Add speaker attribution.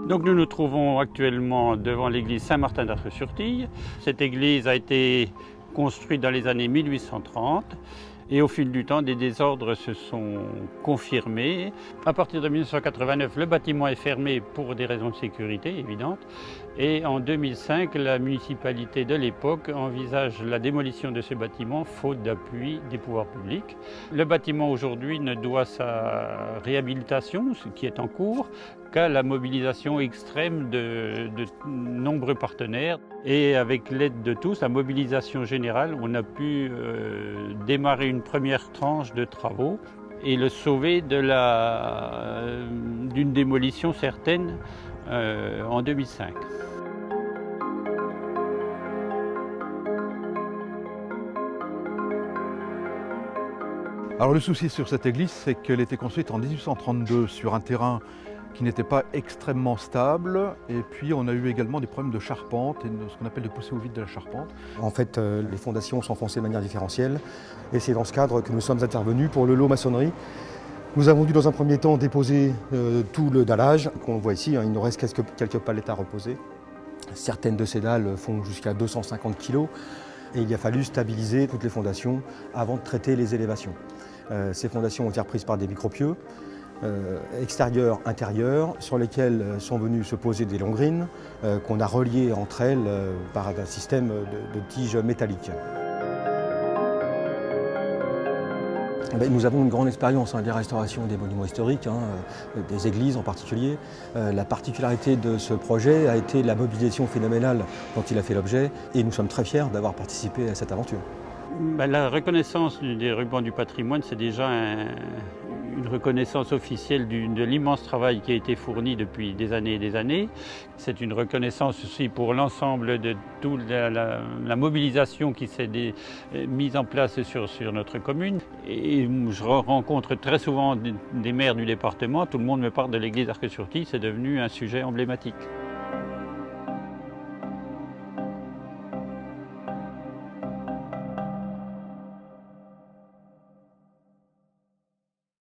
Speaker 1: Donc nous nous trouvons actuellement devant l'église Saint-Martin d'Arc-sur-Tille. Cette église a été construite dans les années 1830 et au fil du temps, des désordres se sont confirmés. À partir de 1989, le bâtiment est fermé pour des raisons de sécurité évidentes. Et en 2005, la municipalité de l'époque envisage la démolition de ce bâtiment faute d'appui des pouvoirs publics. Le bâtiment aujourd'hui ne doit sa réhabilitation, ce qui est en cours, qu'à la mobilisation extrême de nombreux partenaires. Et avec l'aide de tous, la mobilisation générale, on a pu démarrer une première tranche de travaux et le sauver d'une démolition certaine en 2005.
Speaker 2: Alors le souci sur cette église, c'est qu'elle était construite en 1832 sur un terrain qui n'était pas extrêmement stable, et puis on a eu également des problèmes de charpente et de ce qu'on appelle de poussée au vide de la charpente.
Speaker 3: En fait, les fondations s'enfonçaient de manière différentielle, et c'est dans ce cadre que nous sommes intervenus pour le lot maçonnerie. Nous avons dû dans un premier temps déposer tout le dallage qu'on voit ici, il nous reste quelques palettes à reposer. Certaines de ces dalles font jusqu'à 250 kg, et il a fallu stabiliser toutes les fondations avant de traiter les élévations. Ces fondations ont été reprises par des micropieux, extérieurs, intérieurs, sur lesquels sont venus se poser des longrines qu'on a reliées entre elles par un système de tiges métalliques. Nous avons une grande expérience des restaurations des monuments historiques, des églises en particulier. La particularité de ce projet a été la mobilisation phénoménale dont il a fait l'objet, et nous sommes très fiers d'avoir participé à cette aventure.
Speaker 1: La reconnaissance des rubans du patrimoine, c'est déjà une reconnaissance officielle de l'immense travail qui a été fourni depuis des années et des années. C'est une reconnaissance aussi pour l'ensemble de toute la mobilisation qui s'est mise en place sur notre commune. Et je rencontre très souvent des maires du département, tout le monde me parle de l'église d'Arc-sur-Tille, c'est devenu un sujet emblématique.